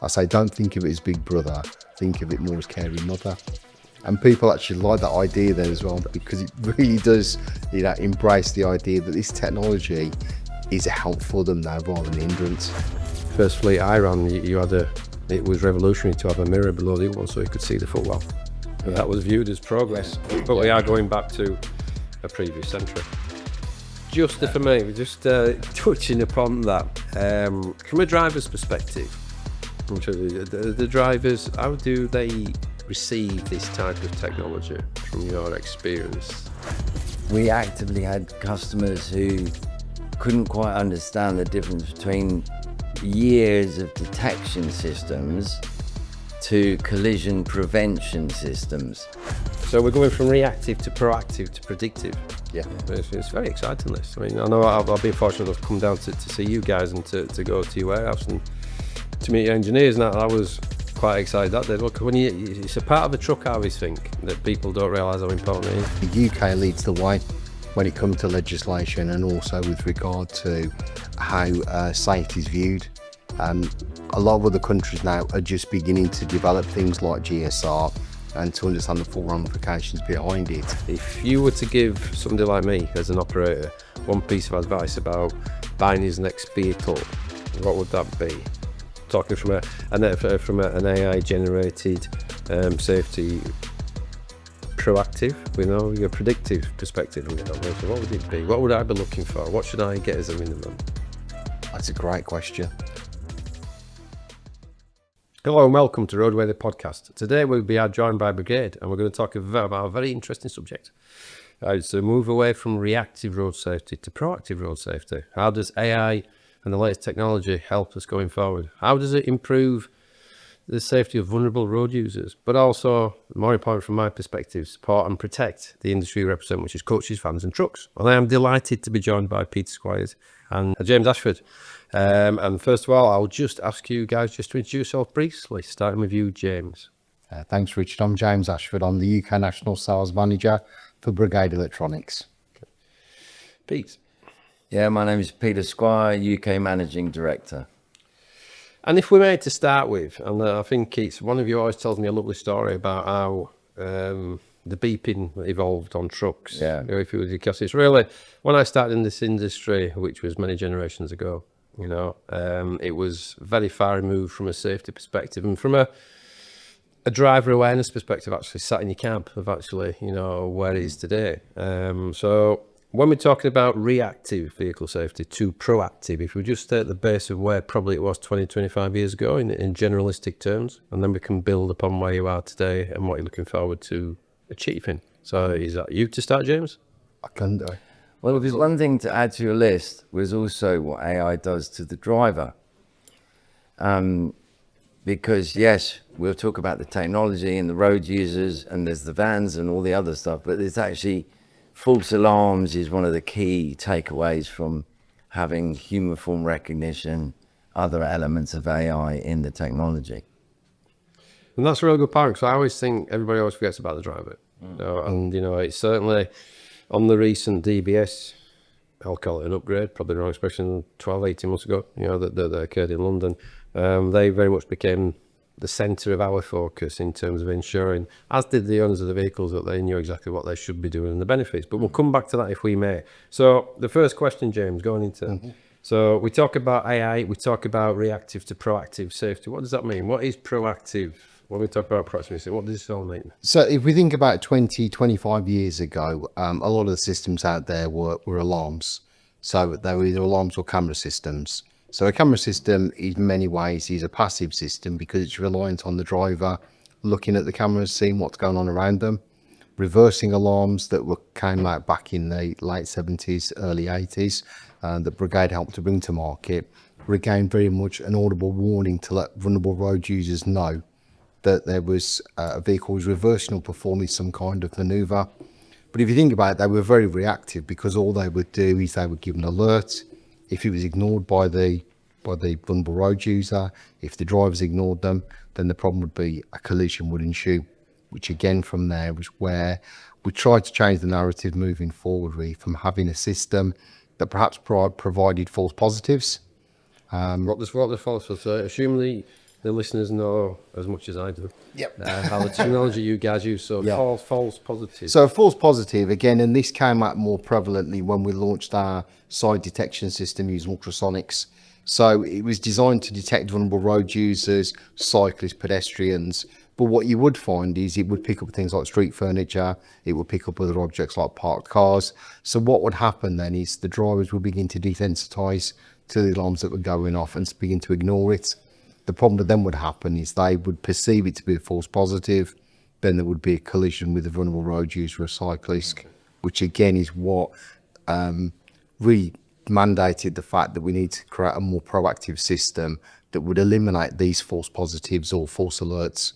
I say don't think of it as big brother, think of it more as caring mother. And people actually like that idea there as well, because it really does, embrace the idea that this technology is a help for them now rather than a hindrance. First fleet I ran, it was revolutionary to have a mirror below the one so you could see the footwell. And that was viewed as progress. But we are going back to a previous century. Just for me, just touching upon that, from a driver's perspective, the drivers, how do they receive this type of technology from your experience? We actively had customers who couldn't quite understand the difference between years of detection systems to collision prevention systems. So we're going from reactive to proactive to predictive. Yeah. It's very exciting, this. I mean, I know I've been fortunate enough to come down to see you guys and to go to your warehouse and to meet your engineers, and I was quite excited that day. Look, it's a part of the truck, I always think, that people don't realise how important it is. The UK leads the way when it comes to legislation, and also with regard to how safety is viewed. A lot of other countries now are just beginning to develop things like GSR and to understand the full ramifications behind it. If you were to give somebody like me, as an operator, one piece of advice about buying his next vehicle, what would that be? Talking from an AI-generated safety proactive, your predictive perspective. So what would it be? What would I be looking for? What should I get as a minimum? That's a great question. Hello and welcome to Roadway, the podcast. Today we'll be joined by Brigade, and we're going to talk about a very interesting subject. It's a move away from reactive road safety to proactive road safety. How does AI and the latest technology help us going forward? How does it improve the safety of vulnerable road users, but also, more important from my perspective, support and protect the industry we represent, which is coaches, vans and trucks? Well, I am delighted to be joined by Peter Squire and James Ashford. And first of all, I'll just ask you guys just to introduce yourself briefly, starting with you, James. Thanks, Richard. I'm James Ashford. I'm the UK National Sales Manager for Brigade Electronics. Okay. Pete. Yeah, my name is Peter Squire, UK Managing Director. And if we may to start with, and I think it's one of you always tells me a lovely story about how the beeping evolved on trucks. Yeah. Because it's really, when I started in this industry, which was many generations ago, it was very far removed from a safety perspective and from a driver awareness perspective, actually sat in your cab of actually, where it is today. So when we're talking about reactive vehicle safety to proactive, if we just stay at the base of where probably it was 20, 25 years ago in generalistic terms, and then we can build upon where you are today and what you're looking forward to achieving. So is that you to start, James? I can do. Well, there's one thing to add to your list was also what AI does to the driver. Because yes, we'll talk about the technology and the road users, and there's the vans and all the other stuff, but there's actually false alarms is one of the key takeaways from having human form recognition, other elements of AI in the technology. And that's a real good point, because I always think everybody always forgets about the driver. And it's certainly on the recent DBS, I'll call it an upgrade, probably the wrong expression, 12, 18 months ago, that occurred in London. They very much became the centre of our focus in terms of ensuring, as did the owners of the vehicles, that they knew exactly what they should be doing and the benefits. But we'll come back to that if we may. So the first question, James, going into, so we talk about AI, we talk about reactive to proactive safety. What does that mean? What is proactive? When we talk about proactive, what does this all mean? So if we think about 20, 25 years ago, a lot of the systems out there were alarms. So they were either alarms or camera systems. So a camera system in many ways is a passive system because it's reliant on the driver looking at the cameras, seeing what's going on around them. Reversing alarms that came out back in the late 70s, early 80s, that Brigade helped to bring to market, were again very much an audible warning to let vulnerable road users know that there was a vehicle was reversing or performing some kind of manoeuvre. But if you think about it, they were very reactive because all they would do is they would give an alert. If it was ignored by the vulnerable road user, if the drivers ignored them, then the problem would be a collision would ensue, which again from there was where we tried to change the narrative moving forward, really, from having a system that perhaps provided false positives. What does false positives? Assume the listeners know as much as I do. Yep. How the technology you guys use. So false positive. So false positive again, and this came out more prevalently when we launched our side detection system using ultrasonics. So it was designed to detect vulnerable road users, cyclists, pedestrians. But what you would find is it would pick up things like street furniture. It would pick up other objects like parked cars. So what would happen then is the drivers would begin to desensitize to the alarms that were going off and begin to ignore it. The problem that then would happen is they would perceive it to be a false positive. Then there would be a collision with a vulnerable road user or a cyclist, which again is what really mandated the fact that we need to create a more proactive system that would eliminate these false positives or false alerts,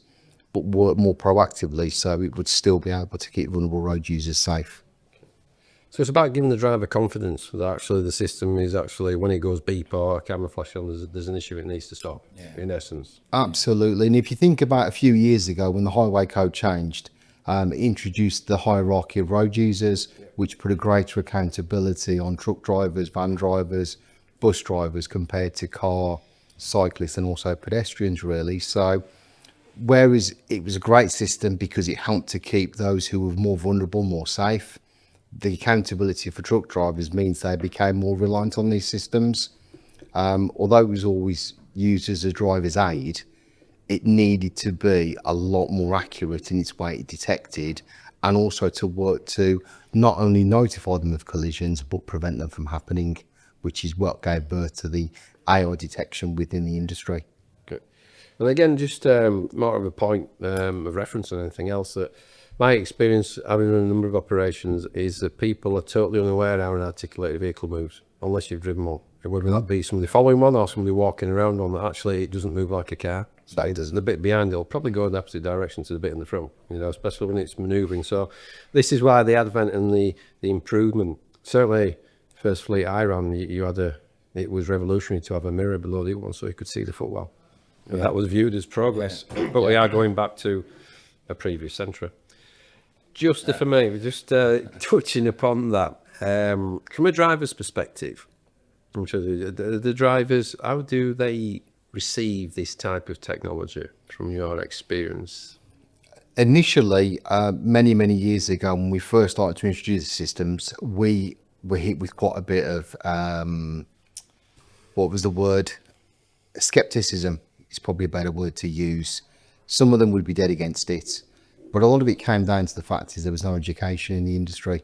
but work more proactively so it would still be able to keep vulnerable road users safe. So it's about giving the driver confidence that actually the system is actually, when it goes beep or a camera flash on, there's an issue, it needs to stop, in essence. Absolutely. And if you think about a few years ago when the highway code changed, it introduced the hierarchy of road users, which put a greater accountability on truck drivers, van drivers, bus drivers compared to car, cyclists and also pedestrians really. So whereas it was a great system because it helped to keep those who were more vulnerable more safe, the accountability for truck drivers means they became more reliant on these systems. Although it was always used as a driver's aid, it needed to be a lot more accurate in its way it detected, and also to work to not only notify them of collisions, but prevent them from happening, which is what gave birth to the AI detection within the industry. Okay. And again, just more of a point of reference than anything else, that my experience having run a number of operations is that people are totally unaware how an articulated vehicle moves, unless you've driven one. Whether that be somebody following one or somebody walking around one, that actually it doesn't move like a car. So it does. The bit behind it will probably go in the opposite direction to the bit in the front, especially when it's manoeuvring. So this is why the advent and the improvement, certainly first fleet I ran, it was revolutionary to have a mirror below the one so you could see the footwell. And that was viewed as progress. But we are going back to a previous century. Just for me, just touching upon that, from a driver's perspective, I'm sure the drivers, how do they receive this type of technology from your experience? Initially, many years ago, when we first started to introduce the systems, we were hit with quite a bit of, what was the word? Skepticism is probably a better word to use. Some of them would be dead against it. But a lot of it came down to the fact is there was no education in the industry.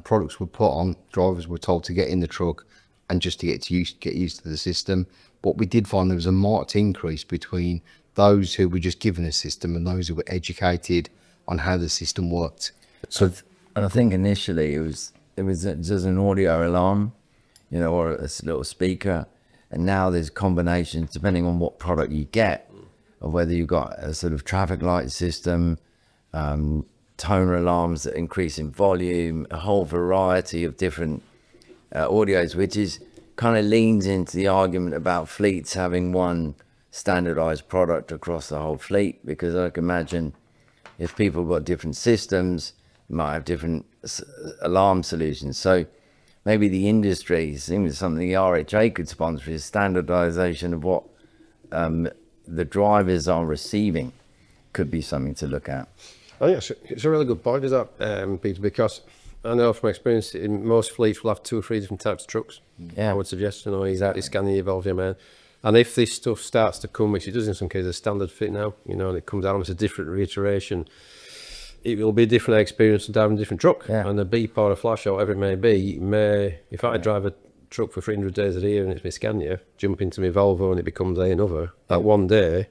Products were put on, drivers were told to get in the truck and just to get used to the system. What we did find there was a marked increase between those who were just given a system and those who were educated on how the system worked. So, and I think initially it was just an audio alarm, or a little speaker, and now there's combinations depending on what product you get, of whether you've got a sort of traffic light system, toner alarms that increase in volume, a whole variety of different audios, which is kind of leans into the argument about fleets having one standardized product across the whole fleet, because I can imagine if people have got different systems, you might have different alarm solutions. So maybe the industry seems something the RHA could sponsor, is standardization of what the drivers are receiving could be something to look at. I think it's a really good point, is that, Peter, because I know from experience in most fleets will have 2 or 3 different types of trucks. I would suggest, exactly scanning your valve, man. And if this stuff starts to come, which it does in some cases, a standard fit now, and it comes out as a different reiteration, it will be a different experience of driving a different truck. And a beep or a flash or whatever it may be, if I drive a truck for 300 days a year and it's my Scania, jump into my Volvo and it becomes another, that one day,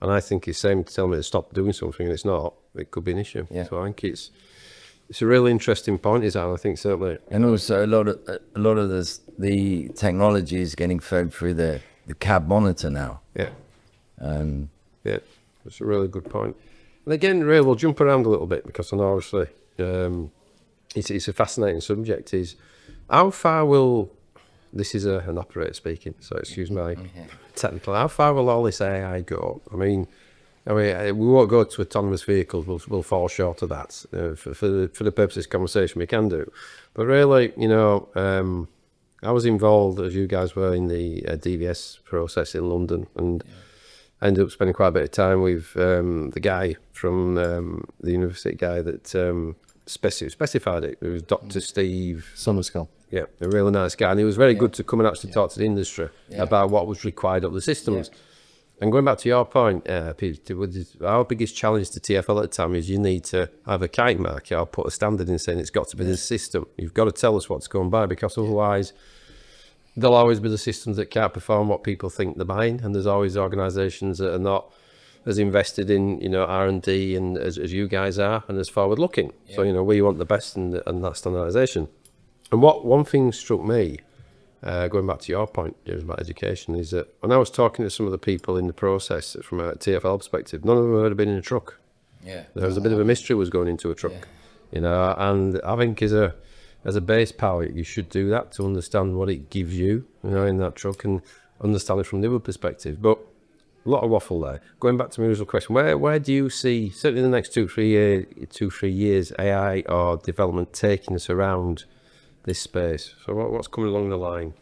and I think it's saying to tell me to stop doing something and it's not, it could be an issue. So I think it's a really interesting point, is that, I think certainly. And also a lot of the technology is getting fed through the cab monitor now. That's a really good point. And again, really, we'll jump around a little bit because I know obviously it's a fascinating subject. Is how far will, this is an operator speaking, so excuse my technical, how far will all this AI go? I mean, we won't go to autonomous vehicles, we'll fall short of that. For the purpose of this conversation, we can do. But really, I was involved, as you guys were, in the DVS process in London, and I ended up spending quite a bit of time with the guy from the university guy that specified it. It was Dr. Steve Summerskull. Yeah, a really nice guy, and he was very good to come and actually talk to the industry about what was required of the systems. And going back to your point, Peter, our biggest challenge to TfL at the time is you need to have a kite mark or put a standard in saying it's got to be the system. You've got to tell us what's going by, because otherwise there'll always be the systems that can't perform what people think they're buying, and there's always organisations that are not as invested in, you know, R&D and as you guys are, and as forward looking. So, you know, we want the best and that standardisation. And one thing struck me, going back to your point, James, about education, is that when I was talking to some of the people in the process from a TfL perspective, none of them had been in a truck. There was a bit of a mystery was going into a truck, you know, and I think as a base power, you should do that to understand what it gives you, you know, in that truck, and understand it from the other perspective. But a lot of waffle there. Going back to my original question, where do you see, certainly in the next 2-3 years, AI or development taking us around this space? So what's coming along the line?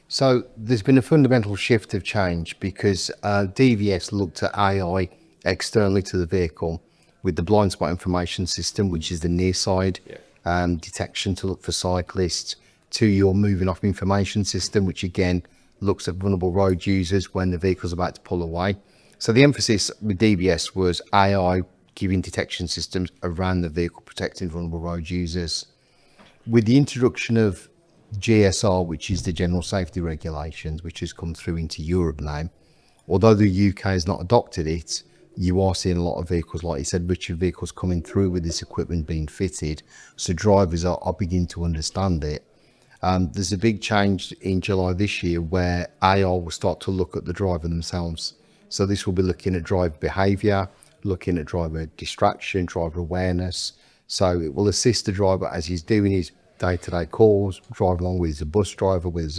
So there's been a fundamental shift of change, because DVS looked at AI externally to the vehicle with the blind spot information system, which is the near side detection to look for cyclists, to your moving off information system, which again looks at vulnerable road users when the vehicle's about to pull away. So the emphasis with DVS was AI giving detection systems around the vehicle, protecting vulnerable road users. With the introduction of GSR, which is the General Safety Regulations, which has come through into Europe now, although the UK has not adopted it, you are seeing a lot of vehicles, like you said, richer vehicles coming through with this equipment being fitted. So drivers are beginning to understand it. There's a big change in July this year where AI will start to look at the driver themselves. So this will be looking at driver behaviour, looking at driver distraction, driver awareness. So it will assist the driver as he's doing his day-to-day calls, drive along with a bus driver, with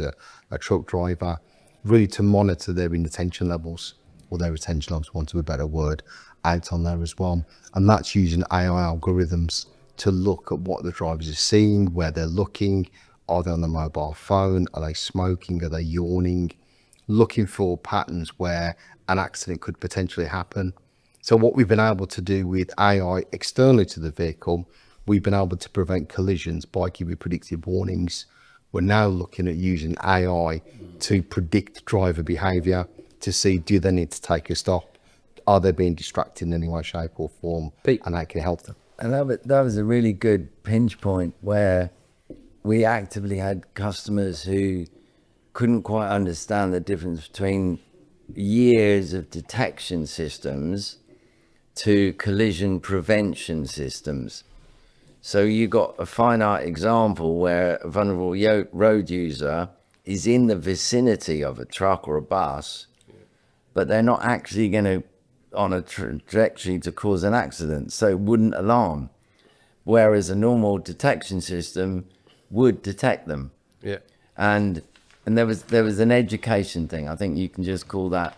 a truck driver, really to monitor their inattention levels, or their attention levels, want to a better word, out on there as well. And that's using AI algorithms to look at what the drivers are seeing, where they're looking, are they on the mobile phone, are they smoking, are they yawning, looking for patterns where an accident could potentially happen. So what we've been able to do with AI externally to the vehicle, we've been able to prevent collisions by giving predictive warnings. We're now looking at using AI to predict driver behaviour, to see, do they need to take a stop? Are they being distracted in any way, shape or form? And how can help them? And that was a really good pinch point, where we actively had customers who couldn't quite understand the difference between years of detection systems to collision prevention systems. So you got a finite example where a vulnerable road user is in the vicinity of a truck or a bus, but they're not actually going to on a trajectory to cause an accident, so it wouldn't alarm. Whereas a normal detection system would detect them. And there was an education thing. I think you can just call that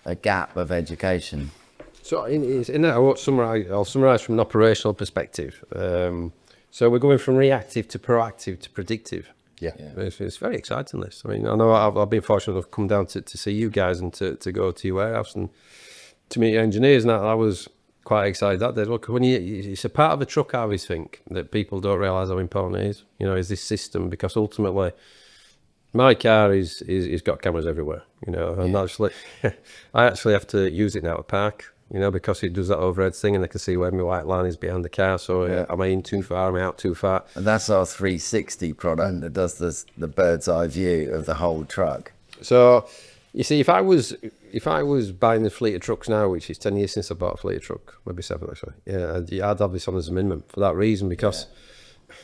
a gap of education. So in that, I'll summarise from an operational perspective. So we're going from reactive to proactive to predictive. It's very exciting, this. I mean, I know I've been fortunate enough to come down to see you guys and to go to your warehouse and to meet engineers, and I was quite excited that day. Look, when it's a part of a truck, I always think that people don't realise how important it is. You know, is this system, because ultimately my car is got cameras everywhere. You know, and actually I actually have to use it now to park. You know, because it does that overhead thing, and they can see where my white line is behind the car. So am I in too far? Am I out too far? And that's our 360 product that does the bird's eye view of the whole truck. So you see, if I was buying a fleet of trucks now, which is 10 years since I bought a fleet of truck, maybe 7 actually, I'd have this on as a minimum for that reason, because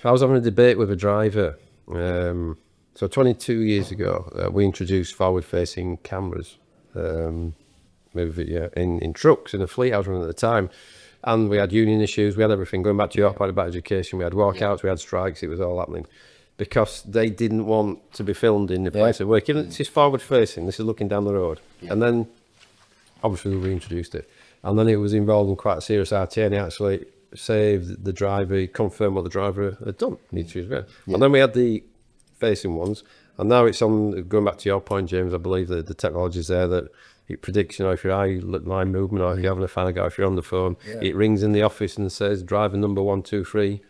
I was having a debate with a driver. So 22 years ago, we introduced forward-facing cameras. In trucks, in the fleet I was running at the time, and we had union issues, we had everything. Going back to your point about education, we had walkouts, we had strikes, it was all happening because they didn't want to be filmed in the place of work. This is forward facing, this is looking down the road. And then obviously we reintroduced it, and then it was involved in quite a serious RTA, and he actually saved the driver, he confirmed what the driver had done. And then we had the facing ones, and now it's on, going back to your point, James, I believe that the technology is there that It predicts, if your line movement or if you're having a fan go, if you're on the phone, it rings in the office and says driver number 123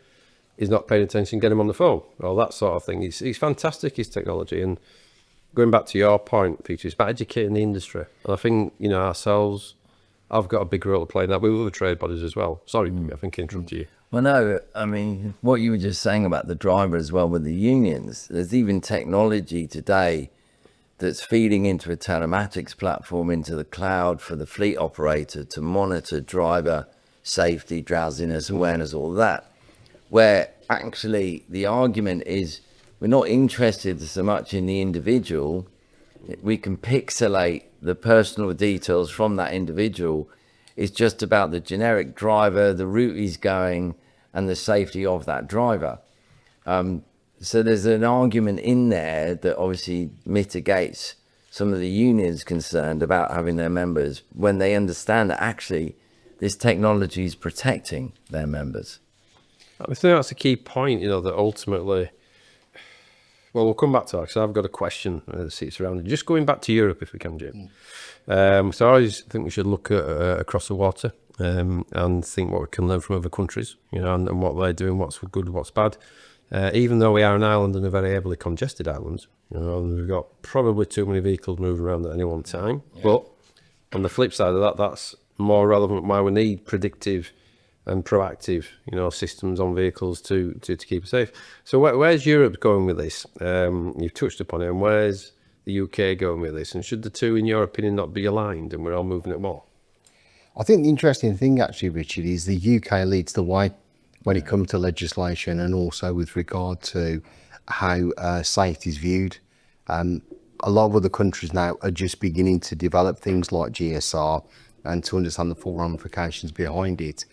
is not paying attention, get him on the phone, or that sort of thing. It's fantastic, his technology. And going back to your point, Peter, it's about educating the industry. And I think, ourselves, I've got a big role to play in that with other trade bodies as well. Sorry, I think I interrupted you. Well, no, I mean, what you were just saying about the driver as well with the unions, there's even technology today that's feeding into a telematics platform into the cloud for the fleet operator to monitor driver safety, drowsiness, awareness, all that, where actually the argument is we're not interested so much in the individual. We can pixelate the personal details from that individual. It's just about the generic driver, the route he's going, and the safety of that driver. So there's an argument in there that obviously mitigates some of the unions concerned about having their members when they understand that actually this technology is protecting their members. I think that's a key point, that ultimately, well, we'll come back to that because I've got a question that sits around it. Just going back to Europe, if we can, Jim. So I always think we should look at across the water and think what we can learn from other countries, and what they're doing, what's good, what's bad. Even though we are an island and a very heavily congested island, we've got probably too many vehicles moving around at any one time. Yeah. But on the flip side of that, that's more relevant why we need predictive and proactive, systems on vehicles to keep us safe. So where's Europe going with this? You've touched upon it, and where's the UK going with this? And should the two, in your opinion, not be aligned and we're all moving at more? I think the interesting thing, actually, Richard, is the UK leads the way when it comes to legislation and also with regard to how safety is viewed. A lot of other countries now are just beginning to develop things like GSR and to understand the full ramifications behind it.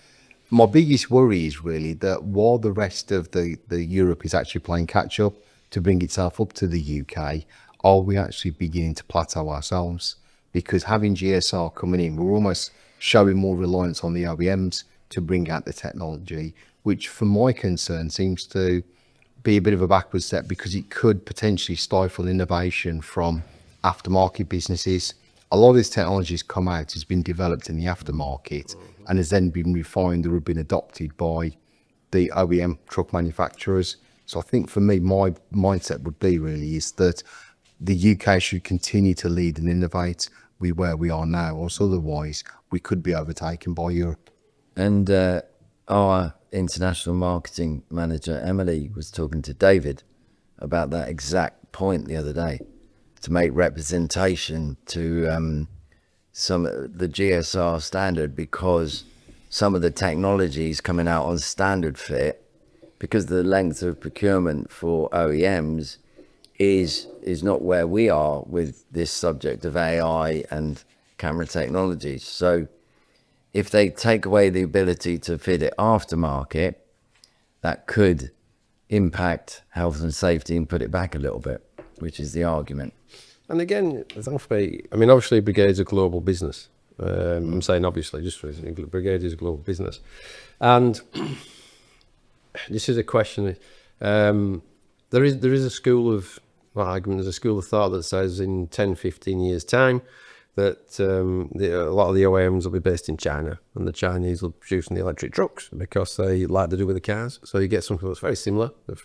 My biggest worry is really that while the rest of the Europe is actually playing catch up to bring itself up to the UK, are we actually beginning to plateau ourselves? Because having GSR coming in, we're almost showing more reliance on the OEMs to bring out the technology, which for my concern seems to be a bit of a backward step because it could potentially stifle innovation from aftermarket businesses. A lot of this technology has come out, has been developed in the aftermarket and has then been refined or been adopted by the OEM truck manufacturers. So I think for me, my mindset would be really is that the UK should continue to lead and innovate with where we are now, or otherwise we could be overtaken by Europe. And our international marketing manager, Emily, was talking to David about that exact point the other day, to make representation to the GSR standard, because some of the technologies coming out on standard fit, because the length of procurement for OEMs is not where we are with this subject of AI and camera technologies. So if they take away the ability to fit it aftermarket, that could impact health and safety and put it back a little bit, which is the argument. And again, obviously Brigade's a global business. I'm saying obviously, just for example, Brigade is a global business. And this is a question. There is a school of argument, there's a school of thought that says in 10, 15 years' time that a lot of the OEMs will be based in China, and the Chinese will be producing the electric trucks because they like to do with the cars. So you get something that's very similar, but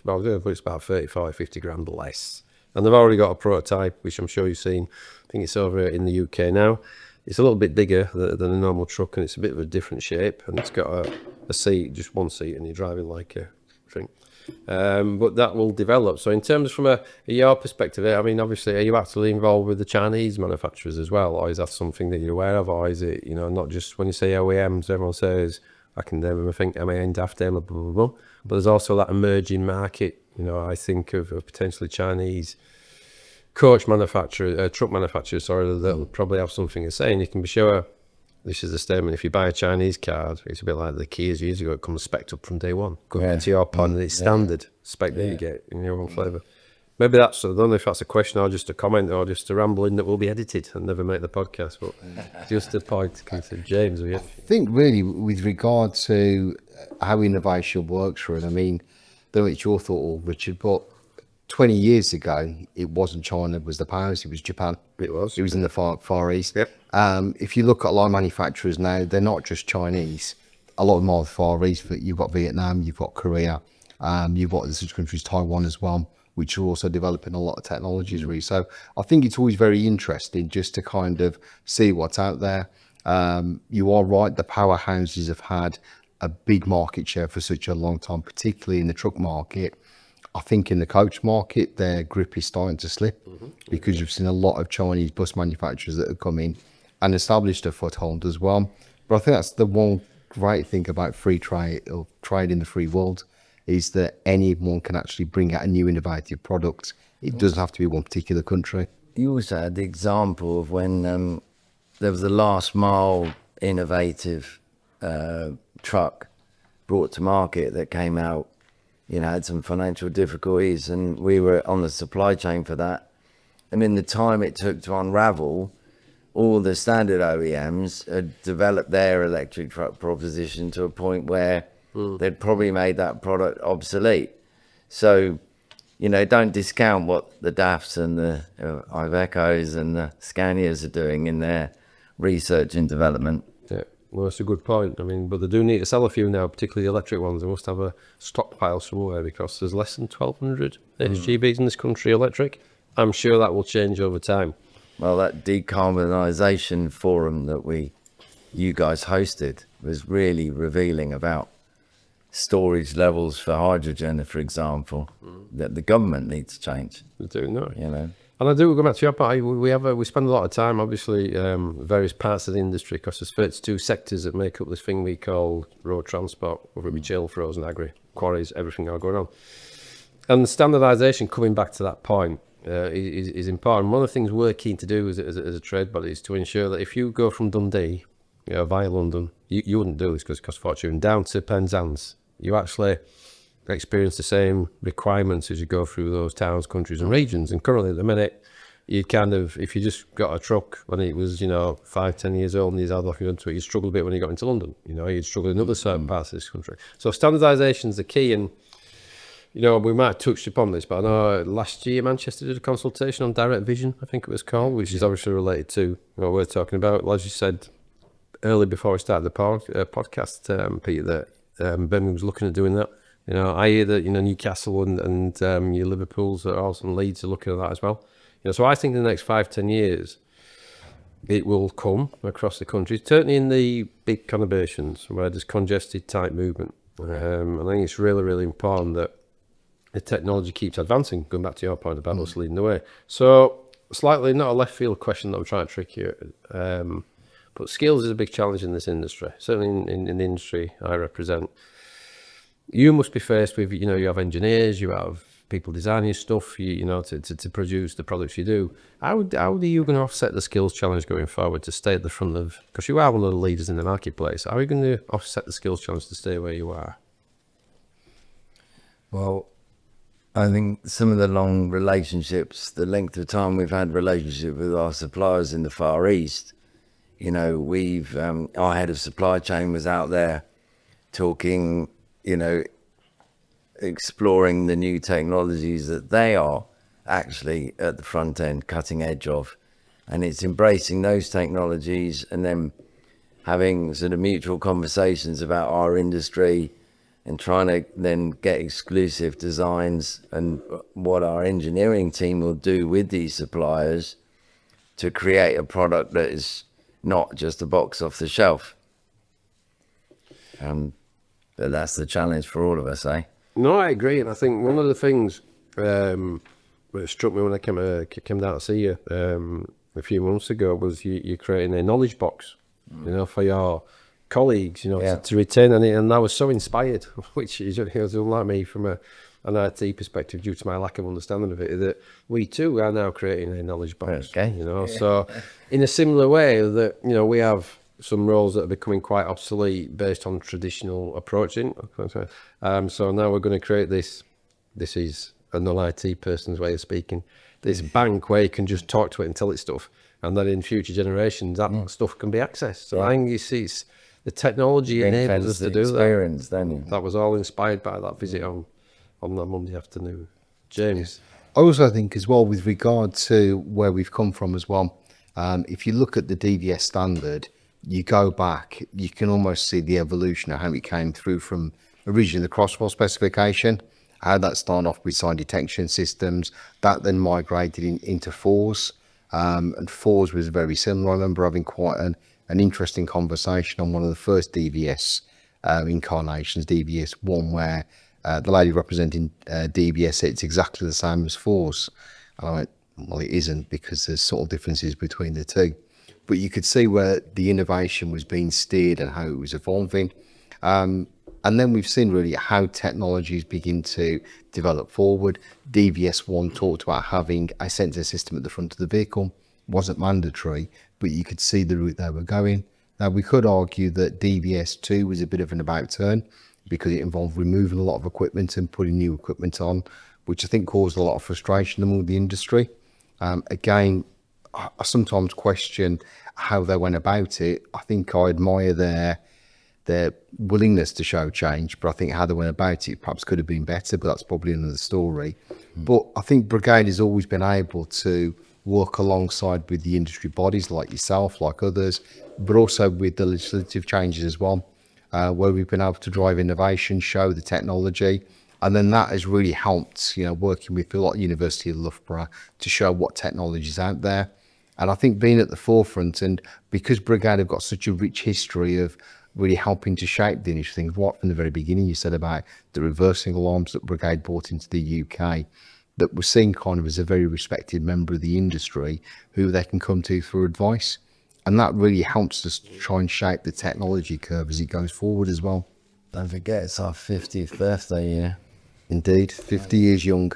it's about 35, 50 grand less. And they've already got a prototype, which I'm sure you've seen. I think it's over in the UK now. It's a little bit bigger than a normal truck, and it's a bit of a different shape, and it's got a seat, just one seat, and you're driving like a thing. But that will develop. So in terms from your perspective, obviously, are you actually involved with the Chinese manufacturers as well, or is that something that you're aware of, or is it, not just when you say OEMs, everyone says, I can never think MAN, DAF, Daimler, blah, blah, blah. But there's also that emerging market, I think of potentially Chinese truck manufacturers, that'll probably have something to say, and you can be sure. This is a statement. If you buy a Chinese car, it's a bit like the Kias years ago. It comes spec'd up from day one. Going to your point, and it's standard spec that you get in your own flavour. Maybe I don't know if that's a question or just a comment or just a rambling that will be edited and never make the podcast, but just a point to consider. James, I think really with regard to how innovation works for it, I don't know it's your thought, Richard, but 20 years ago, it wasn't China was the powers, it was Japan. It was. It was in the Far East. Yep. If you look at a lot of manufacturers now, they're not just Chinese. A lot of them are the Far East, but you've got Vietnam, you've got Korea, you've got the countries, Taiwan as well, which are also developing a lot of technologies really. So I think it's always very interesting just to kind of see what's out there. You are right, the powerhouses have had a big market share for such a long time, particularly in the truck market. I think in the coach market, their grip is starting to slip because you've seen a lot of Chinese bus manufacturers that have come in and established a foothold as well. But I think that's the one great thing about free trade or trade in the free world is that anyone can actually bring out a new innovative product. It doesn't have to be one particular country. You also had the example of when there was a last mile innovative truck brought to market that came out, had some financial difficulties, and we were on the supply chain for that. And in the time it took to unravel, all the standard OEMs had developed their electric truck proposition to a point where they'd probably made that product obsolete. So, don't discount what the DAFs and the Ivecos and the Scanias are doing in their research and development. Yeah, well, that's a good point. I mean, but they do need to sell a few now, particularly the electric ones. They must have a stockpile somewhere because there's less than 1,200 HGVs in this country electric. I'm sure that will change over time. Well, that decarbonisation forum that you guys hosted was really revealing about storage levels for hydrogen, for example, that the government needs to change. They do, no. And I do go back to your part. We spend a lot of time, obviously, various parts of the industry, because there's 32 sectors that make up this thing we call road transport, whether it be chill, frozen, agri, quarries, everything all going on. And standardisation, coming back to that point, is important. One of the things we're keen to do as a trade body is to ensure that if you go from Dundee, via London, you wouldn't do this because it costs a fortune, down to Penzance, you actually experience the same requirements as you go through those towns, countries and regions. And currently at the minute, you'd kind of, if you just got a truck when it was, 5-10 years old and you had off into it, you'd struggle a bit when you got into London. You'd struggle in other certain parts of this country. So standardisation is the key. And we might have touched upon this, but I know last year Manchester did a consultation on direct vision, I think it was called, which is obviously related to what we're talking about. As you said earlier before we started the podcast, Peter, that Birmingham was looking at doing that. I hear that Newcastle and your Liverpools are also, and Leeds are looking at that as well. So I think in the next 5-10 years, it will come across the country, certainly in the big conurbations where there's congested type movement. I think it's really, really important that the technology keeps advancing, going back to your point about us leading the way. So slightly not a left field question that I'm trying to trick you, but skills is a big challenge in this industry, certainly in the industry I represent. You must be faced with, you have engineers, you have people designing stuff, to produce the products you do. How are you going to offset the skills challenge going forward to stay at the front of, because you are one of the leaders in the marketplace, how are you going to offset the skills challenge to stay where you are? Well, I think some of the long relationships, the length of time we've had relationship with our suppliers in the Far East, we've, our head of supply chain was out there talking, exploring the new technologies that they are actually at the front end, cutting edge of. And it's embracing those technologies and then having sort of mutual conversations about our industry and trying to then get exclusive designs and what our engineering team will do with these suppliers to create a product that is not just a box off the shelf. But that's the challenge for all of us, eh? No, I agree. And I think one of the things that struck me when I came down to see you a few months ago was you creating a knowledge box, for your colleagues, to retain. And I was so inspired, which is unlike me from an IT perspective due to my lack of understanding of it, that we too are now creating a knowledge box. Okay. So in a similar way that, we have some roles that are becoming quite obsolete based on traditional approaching. So now we're going to create this is a non-IT person's way of speaking, this bank where you can just talk to it and tell it stuff. And then in future generations, that stuff can be accessed. So I think it's the technology enables us to do that. Then. That was all inspired by that visit on that Monday afternoon. James. I also think as well, with regard to where we've come from as well, if you look at the DVS standard, you go back, you can almost see the evolution of how it came through from originally the crosswell specification, how that started off with sign detection systems, that then migrated into fours, and fours was very similar. I remember having quite an interesting conversation on one of the first DVS incarnations, DVS 1, where the lady representing DVS said it's exactly the same as fours. And I went, well, it isn't, because there's sort of differences between the two. But you could see where the innovation was being steered and how it was evolving. And then we've seen really how technologies begin to develop forward. DVS 1 talked about having a sensor system at the front of the vehicle. Wasn't mandatory, but you could see the route they were going. Now, we could argue that DVS 2 was a bit of an about turn, because it involved removing a lot of equipment and putting new equipment on, which I think caused a lot of frustration among the industry. Again, I sometimes question how they went about it. I think I admire their willingness to show change, but I think how they went about it perhaps could have been better, but that's probably another story. But I think Brigade has always been able to work alongside with the industry bodies like yourself, like others, but also with the legislative changes as well, where we've been able to drive innovation, show the technology, and then that has really helped, working with the University of Loughborough to show what technology is out there. And I think being at the forefront, and because Brigade have got such a rich history of really helping to shape the industry, things right from the very beginning, you said about the reversing alarms that Brigade brought into the UK, that we're seen kind of as a very respected member of the industry who they can come to for advice. And that really helps us to try and shape the technology curve as it goes forward as well. Don't forget, it's our 50th birthday year. Indeed, 50 years young.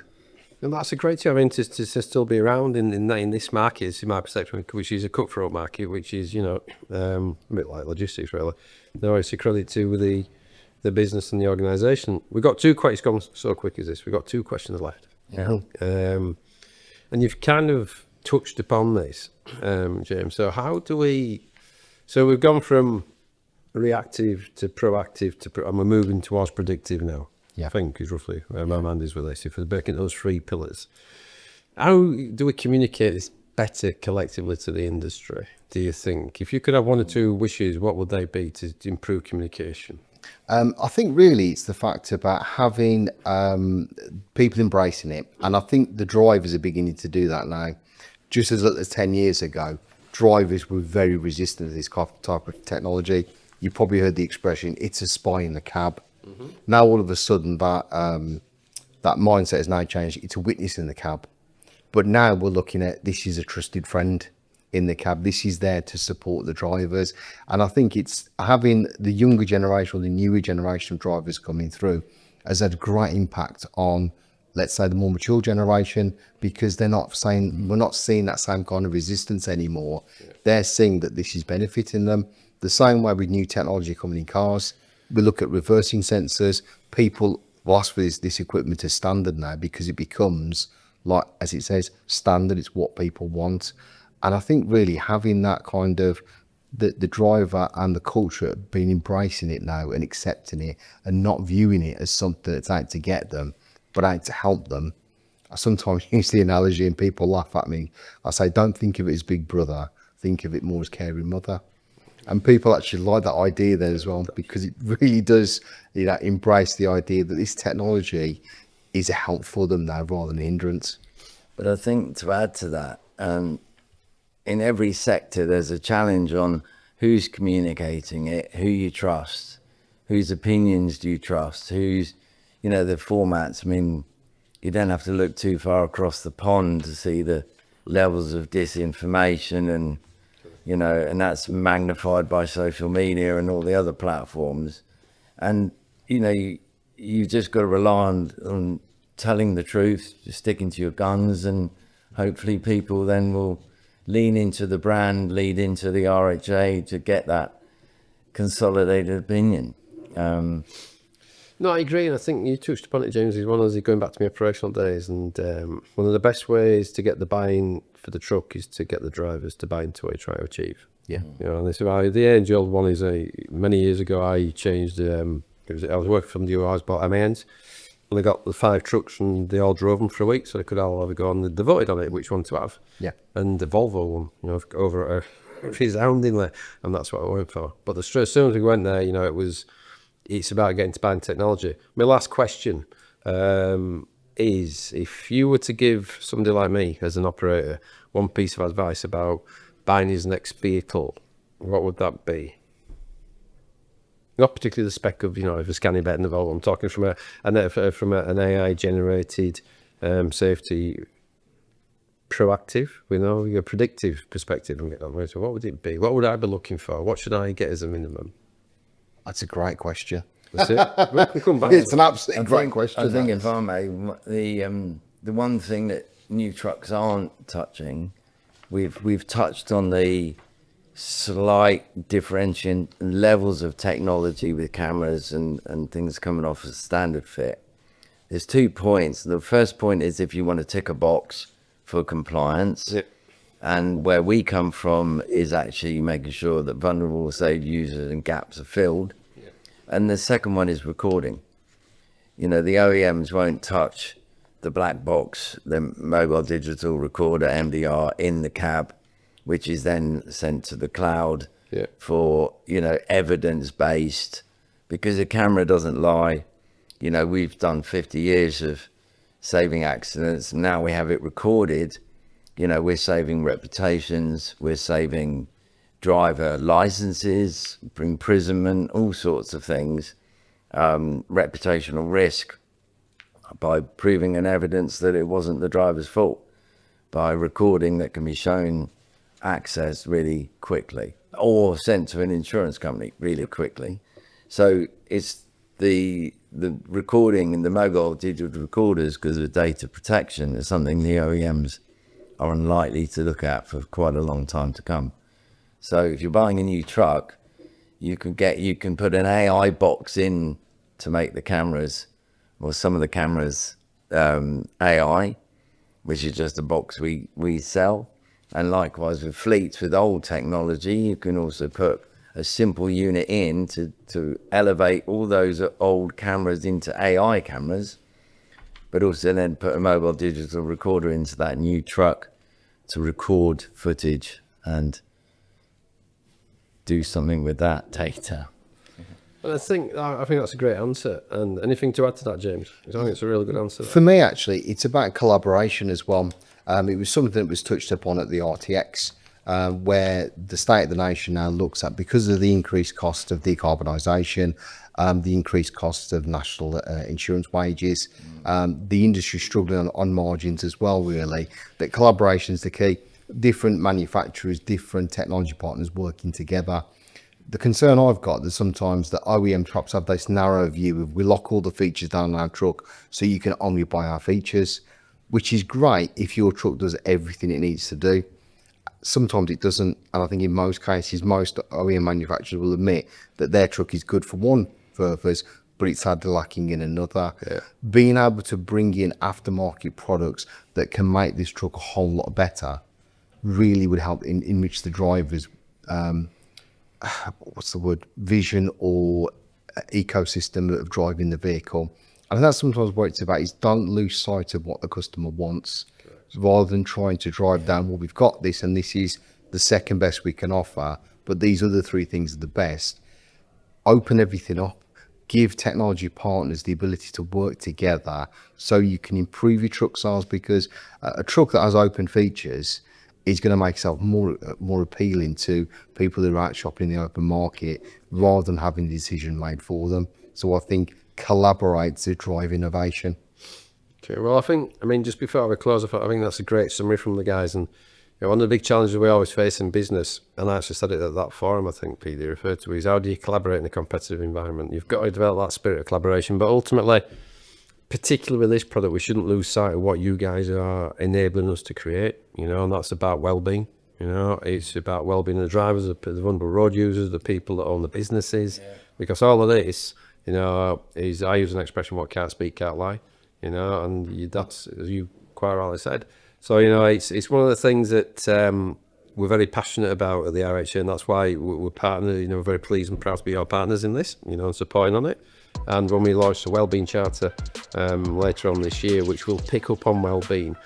And that's a great thing. I mean, to still be around in this market, in my perception, which is a cutthroat market, which is, a bit like logistics, really. No, it's a credit to the business and the organisation. We've got two questions, gone so quick as this. We've got two questions left. Yeah. And you've kind of touched upon this, James. So how do we... So we've gone from reactive to proactive and we're moving towards predictive now. Yeah. I think is roughly where my mind is with this. If we're breaking those three pillars, how do we communicate this better collectively to the industry, do you think? If you could have one or two wishes, what would they be to improve communication? I think really it's the fact about having people embracing it. And I think the drivers are beginning to do that now. Just as little as 10 years ago, drivers were very resistant to this type of technology. You probably heard the expression, it's a spy in the cab. Mm-hmm. Now all of a sudden that mindset has now changed. It's a witness in the cab. But now we're looking at this is a trusted friend in the cab. This is there to support the drivers. And I think it's having the younger generation or the newer generation of drivers coming through has had a great impact on, let's say, the more mature generation, because we're not seeing that same kind of resistance anymore. Yeah. They're seeing that this is benefiting them. The same way with new technology coming in cars. We look at reversing sensors. People will ask for this equipment as standard now, because it becomes, like, as it says, standard. It's what people want. And I think really having that kind of the driver and the culture being embracing it now and accepting it and not viewing it as something that's out to get them, but out to help them. I sometimes use the analogy and people laugh at me. I say, don't think of it as big brother. Think of it more as caring mother. And people actually like that idea then as well, because it really does, embrace the idea that this technology is a help for them now rather than a hindrance. But I think to add to that, in every sector, there's a challenge on who's communicating it, who you trust, whose opinions do you trust, who's, the formats. I mean, you don't have to look too far across the pond to see the levels of disinformation and that's magnified by social media and all the other platforms. And, you've just got to rely on telling the truth, just sticking to your guns, and hopefully people then will lean into the brand, lead into the RHA to get that consolidated opinion. No, I agree, and I think you touched upon it, James. Is one of those going back to my operational days, and one of the best ways to get the buy-in for the truck is to get the drivers to buy into what you try to achieve. Yeah, and this the age-old one is many years ago I changed. I was working from the US, bought MANs, And they got the 5 trucks and they all drove them for a week, so they could all have a go, and they voted on it, which one to have. Yeah. And the Volvo one, you know, over resoundingly, and that's what I went for. But as soon as we went there, you know, it's about getting to buying technology. My last question is, if you were to give somebody like me as an operator one piece of advice about buying his next vehicle, what would that be? Not particularly the spec of, you know, if a scanning better than the Volvo. I'm talking from an AI generated safety proactive, you know, your predictive perspective. So what would it be? What would I be looking for? What should I get as a minimum? That's a great question. That's it. We'll come back. It's an absolutely great question. I think if I may, the one thing that new trucks aren't touching, we've touched on the slight differentiation levels of technology with cameras and things coming off as standard fit. There's 2 points. The first point is if you want to tick a box for compliance. Yep. And where we come from is actually making sure that vulnerable saved users and gaps are filled. Yep. And the second one is recording. You know, the OEMs won't touch the black box, the mobile digital recorder, MDR, in the cab, which is then sent to the cloud for, you know, evidence-based, because the camera doesn't lie. You know, we've done 50 years of saving accidents, and now we have it recorded. You know, we're saving reputations, we're saving driver licenses, imprisonment, all sorts of things, reputational risk, by proving an evidence that it wasn't the driver's fault, by recording that can be shown accessed really quickly or sent to an insurance company really quickly. So it's the recording and the mobile digital recorders, because of data protection, is something the OEMs are unlikely to look at for quite a long time to come. So if you're buying a new truck, you can put an AI box in to make the cameras, or some of the cameras, AI, which is just a box we sell. And likewise with fleets with old technology, you can also put a simple unit in to elevate all those old cameras into AI cameras, but also then put a mobile digital recorder into that new truck to record footage and do something with that data. And I think that's a great answer. And anything to add to that, James? I think it's a really good answer. For me, actually, it's about collaboration as well. It was something that was touched upon at the RTX, where the state of the nation now looks at, because of the increased cost of decarbonisation, the increased cost of national insurance wages, the industry struggling on margins as well, really, that collaboration is the key. Different manufacturers, different technology partners working together. The concern I've got is sometimes that OEM perhaps have this narrow view of, we lock all the features down on our truck so you can only buy our features, which is great if your truck does everything it needs to do. Sometimes it doesn't, and I think in most cases, most OEM manufacturers will admit that their truck is good for one purpose, but it's sadly lacking in another. Yeah. Being able to bring in aftermarket products that can make this truck a whole lot better really would help enrich the driver's vision or ecosystem of driving the vehicle. And that's sometimes what it's about, is don't lose sight of what the customer wants. Correct. Rather than trying to drive down, well, we've got this and this is the second best we can offer, but these other 3 things are the best. Open everything up, give technology partners the ability to work together so you can improve your truck sales, because a truck that has open features is going to make itself more appealing to people who are out shopping in the open market, rather than having the decision made for them. So I think collaborate to drive innovation. Okay, well, I mean, just before we close, I think that's a great summary from the guys. And you know, one of the big challenges we always face in business, and I actually said it at that forum, I think, PD referred to, is how do you collaborate in a competitive environment? You've got to develop that spirit of collaboration, but ultimately, particularly with this product, we shouldn't lose sight of what you guys are enabling us to create, you know, and that's about well-being. You know, it's about well-being of the drivers, the vulnerable road users, the people that own the businesses, because all of this, you know, is, I use an expression, what can't speak, can't lie, you know, and that's, as you quite rightly said. So, you know, it's one of the things that we're very passionate about at the RHA, and that's why we're partners, you know, very pleased and proud to be our partners in this, you know, and supporting on it. And when we launch the Wellbeing Charter later on this year, which will pick up on wellbeing,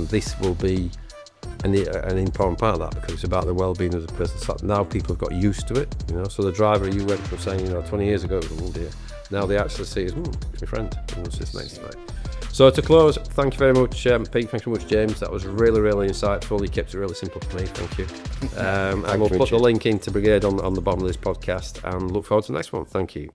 this will be an important part of that, because it's about the well-being of the person. So now people have got used to it, you know. So the driver, you went from saying, 20 years ago, oh dear, now they actually see it as, it's my friend, who sits next to me. So to close, thank you very much, Pete. Thank you very much, James. That was really, really insightful. You kept it really simple for me. Thank you. And we'll put the link into Brigade on the bottom of this podcast, and look forward to the next one. Thank you.